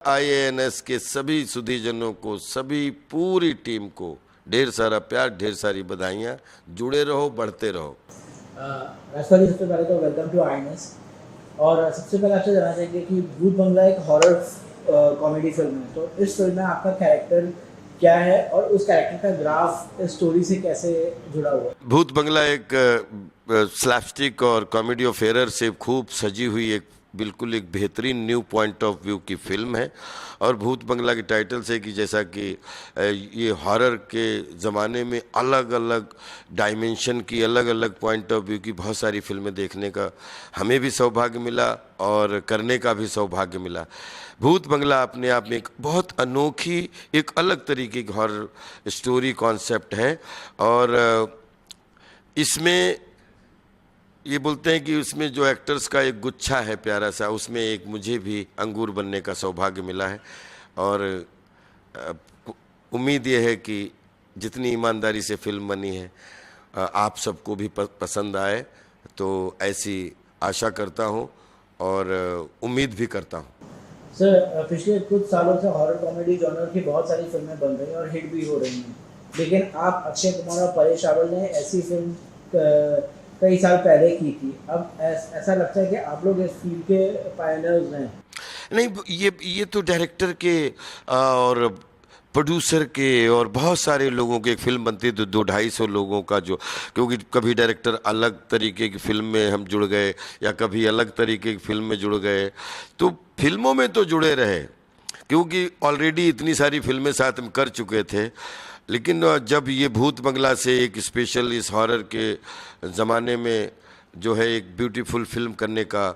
IANS के सभी सुधीजनों को, सभी पूरी टीम को ढेर सारा प्यार, ढेर सारी बधाइयाँ। जुड़े रहो, बढ़ते रहो। राजपाल जी, सबसे पहले तो वेलकम टू आईएनएस। और सबसे पहले आपसे जानना चाहेंगे कि भूत बंगला एक हॉरर कॉमेडी फिल्म है, तो इस फिल्म में आपका कैरेक्टर क्या है और उस कैरेक्टर का ग्राफ इस स्टोरी से कैसे जुड़ा हुआ है? भूत बंगला एक स्लैपस्टिक और कॉमेडी ऑफ एरर से खूब सजी हुई एक बिल्कुल एक बेहतरीन न्यू पॉइंट ऑफ व्यू की फिल्म है। और भूत बंगला के टाइटल से कि जैसा कि ये हॉरर के ज़माने में अलग अलग डायमेंशन की, अलग अलग पॉइंट ऑफ व्यू की बहुत सारी फिल्में देखने का हमें भी सौभाग्य मिला और करने का भी सौभाग्य मिला। भूत बंगला अपने आप में एक बहुत अनोखी, एक अलग तरीके की हॉरर स्टोरी कॉन्सेप्ट है। और इसमें ये बोलते हैं कि उसमें जो एक्टर्स का एक गुच्छा है प्यारा सा, उसमें एक मुझे भी अंगूर बनने का सौभाग्य मिला है। और उम्मीद ये है कि जितनी ईमानदारी से फिल्म बनी है आप सबको भी पसंद आए, तो ऐसी आशा करता हूँ और उम्मीद भी करता हूँ। सर, पिछले कुछ सालों से हॉरर कॉमेडी जॉनर की बहुत सारी फिल्में बन रही हैं और हिट भी हो रही हैं, लेकिन आप अक्षय कुमार और परेश रावल ने ऐसी फिल्म कई साल पहले की थी। अब ऐसा लगता है कि आप लोग इस फील्ड के पायनियर्स हैं। नहीं, ये तो डायरेक्टर के और प्रोड्यूसर के और बहुत सारे लोगों की एक फिल्म बनती है तो 200-250 लोगों का, जो क्योंकि कभी डायरेक्टर अलग तरीके की फिल्म में हम जुड़ गए या कभी अलग तरीके की फिल्म में जुड़ गए, तो फिल्मों में तो जुड़े रहे क्योंकि ऑलरेडी इतनी सारी फिल्में साथ में कर चुके थे। लेकिन जब ये भूत बंगला से एक स्पेशल इस हॉरर के ज़माने में जो है एक ब्यूटीफुल फिल्म करने का,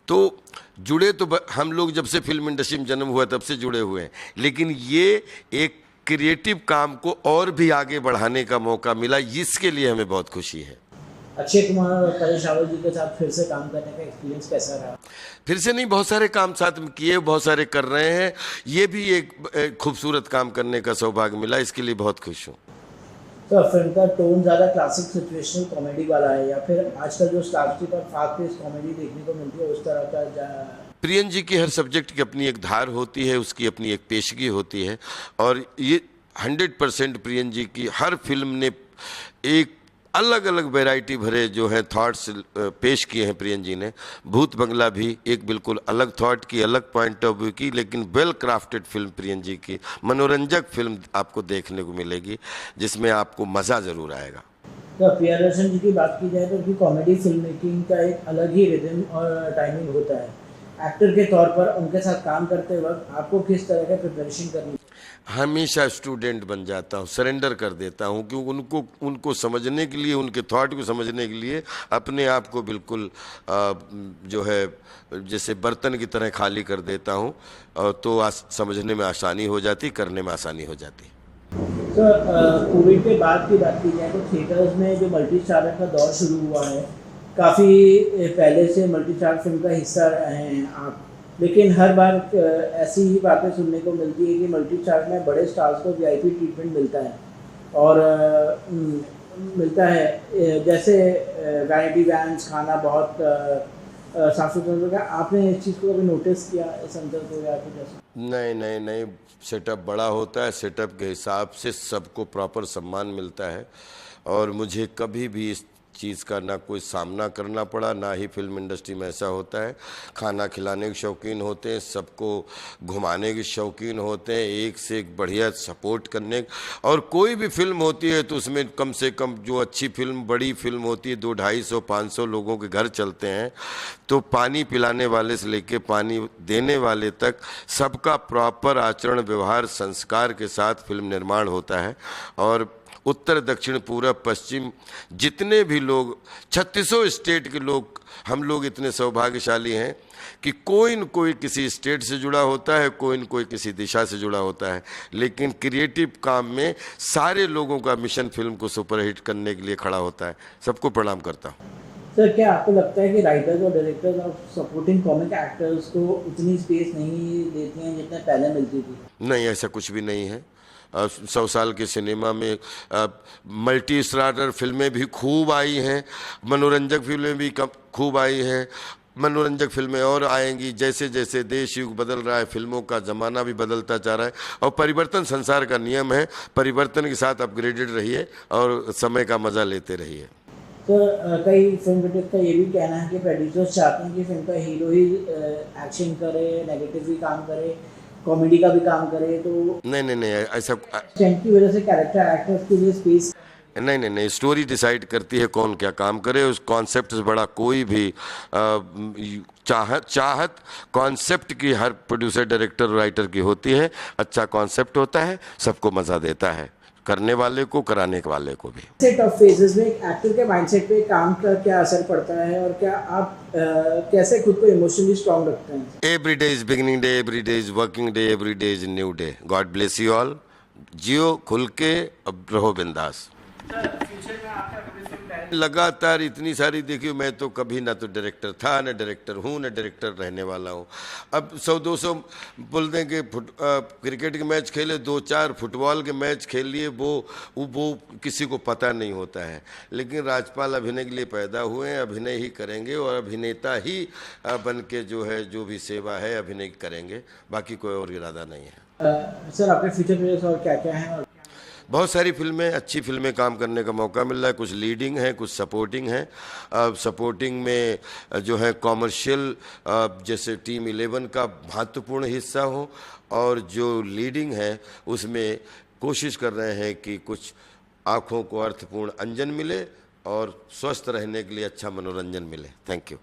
तो जुड़े तो हम लोग जब से फिल्म इंडस्ट्री में जन्म हुआ तब से जुड़े हुए हैं, लेकिन ये एक क्रिएटिव काम को और भी आगे बढ़ाने का मौका मिला, इसके लिए हमें बहुत खुशी है। अक्षय कुमार और परेश रावल जी के साथ फिर से काम करने का एक्सपीरियंस कैसा रहा? फिर से नहीं, बहुत सारे काम साथ में किए, बहुत सारे कर रहे हैं। ये भी एक खूबसूरत काम करने का सौभाग्य मिला, इसके लिए बहुत खुश हूँ। तो फिल्म का टोन ज़्यादा क्लासिक सिचुएशनल कॉमेडी वाला है या फिर आजकल जो स्लैपस्टिक और फास्ट पेस कॉमेडी देखने को मिलती है उस तरह का? प्रियन जी की हर सब्जेक्ट की अपनी एक धार होती है, उसकी अपनी एक पेशगी होती है, और ये 100% प्रियन जी की हर फिल्म ने एक अलग अलग वैरायटी भरे जो है थॉट्स पेश किए हैं प्रियन जी ने। भूत बंगला भी एक बिल्कुल अलग थॉट की, अलग पॉइंट ऑफ व्यू की, लेकिन वेल क्राफ्टेड फिल्म प्रियन जी की, मनोरंजक फिल्म आपको देखने को मिलेगी जिसमें आपको मज़ा ज़रूर आएगा। तो प्रियदर्शन जी की बात की जाए तो उनकी कॉमेडी फिल्म मेकिंग का एक अलग ही रिदम और टाइमिंग होता है। एक्टर के तौर पर उनके साथ काम करते वक्त आपको किस तरह का प्रिपरेशन करनी? हमेशा स्टूडेंट बन जाता हूँ, सरेंडर कर देता हूँ, क्योंकि उनको समझने के लिए, उनके थॉट को समझने के लिए अपने आप को बिल्कुल जो है जैसे बर्तन की तरह खाली कर देता हूँ, तो समझने में आसानी हो जाती, करने में आसानी हो जाती। तो कोविड के बाद की बात की जाए तो थिएटर्स में जो मल्टी स्टारर का दौर शुरू हुआ है, काफ़ी पहले से मल्टी स्टार फिल्म का हिस्सा रहे हैं आप, लेकिन हर बार ऐसी ही बातें सुनने को मिलती है कि मल्टी स्टार में बड़े स्टार्स को वीआईपी ट्रीटमेंट मिलता है और मिलता है, जैसे वैनिटी वैन्स, खाना बहुत साफ सुथरा। आपने इस चीज़ को कभी नोटिस किया इस अंदर को या कुछ ऐसा? नहीं, सेटअप बड़ा होता है, सेटअप के हिसाब से सबको प्रॉपर सम्मान मिलता है, और मुझे कभी भी इस चीज़ का ना कोई सामना करना पड़ा, ना ही फिल्म इंडस्ट्री में ऐसा होता है। खाना खिलाने के शौकीन होते हैं, सबको घुमाने के शौकीन होते हैं, एक से एक बढ़िया सपोर्ट करने, और कोई भी फिल्म होती है तो उसमें कम से कम जो अच्छी फिल्म, बड़ी फिल्म होती है, 200-250-500 लोगों के घर चलते हैं, तो पानी पिलाने वाले से लेके पानी देने वाले तक सबका प्रॉपर आचरण, व्यवहार, संस्कार के साथ फिल्म निर्माण होता है। और उत्तर, दक्षिण, पूरब, पश्चिम जितने भी लोग, 36 स्टेट के लोग, हम लोग इतने सौभाग्यशाली हैं कि कोई न कोई किसी स्टेट से जुड़ा होता है, कोई न कोई किसी दिशा से जुड़ा होता है, लेकिन क्रिएटिव काम में सारे लोगों का मिशन फिल्म को सुपरहिट करने के लिए खड़ा होता है। सबको प्रणाम करता हूँ। सर, क्या आपको लगता है कि राइटर्स और डायरेक्टर्स और सपोर्टिंग कॉमिक एक्टर्स को उतनी स्पेस नहीं देती हैं जितने पहले मिलती थी? नहीं, ऐसा कुछ भी नहीं है। 100 साल के सिनेमा में मल्टी स्टारर फिल्में भी खूब आई हैं, मनोरंजक फिल्में भी खूब आई हैं, मनोरंजक फिल्में और आएंगी। जैसे जैसे देश युग बदल रहा है, फिल्मों का ज़माना भी बदलता जा रहा है, और परिवर्तन संसार का नियम है। परिवर्तन के साथ अपग्रेडेड रहिए और समय का मज़ा लेते रहिए। तो कई फिल्म क्रिटिक का ये भी कहना है कि प्रोड्यूसर्स चाहते हैं कि फिल्म का हीरो ही एक्शन करे, नेगेटिव भी काम करे, कॉमेडी का भी काम करे, तो नहीं, ऐसा स्ट्रेंथ की वजह से कैरेक्टर एक्टर्स के लिए स्पेस नहीं, स्टोरी डिसाइड करती है कौन क्या काम करे। उस कॉन्सेप्ट से बड़ा कोई भी चाहत कॉन्सेप्ट की हर प्रोड्यूसर, डायरेक्टर, राइटर की होती है। अच्छा कॉन्सेप्ट होता है, सबको मज़ा देता है, करने वाले को, कराने वाले को भी। सेट ऑफ फेजेस में एक एक्टर के माइंडसेट पे काम का क्या असर पड़ता है, और क्या आप कैसे खुद को इमोशनली स्ट्रांग रखते हैं? Every day is beginning day, every day is working day, every day is new day. God bless you all. जियो खुल के, अब रहो बिंदास। लगातार इतनी सारी देखी, मैं तो कभी ना तो डायरेक्टर था, ना डायरेक्टर हूँ, ना डायरेक्टर रहने वाला हूँ। अब 100-200 बोल दें कि क्रिकेट के मैच खेले, 2-4 फुटबॉल के मैच खेल लिए, वो किसी को पता नहीं होता है। लेकिन राजपाल अभिनय के लिए पैदा हुए हैं, अभिनय ही करेंगे, और अभिनेता ही बन के जो है, जो भी सेवा है अभिनय करेंगे, बाकी कोई और इरादा नहीं है। सर आपके फ्यूचर प्लेयर्स और क्या क्या हैं? बहुत सारी फिल्में, अच्छी फिल्में काम करने का मौका मिल रहा है। कुछ लीडिंग है, कुछ सपोर्टिंग है। सपोर्टिंग में जो है कॉमर्शियल, जैसे टीम 11 का महत्वपूर्ण हिस्सा हो, और जो लीडिंग है उसमें कोशिश कर रहे हैं कि कुछ आँखों को अर्थपूर्ण अंजन मिले और स्वस्थ रहने के लिए अच्छा मनोरंजन मिले। Thank you.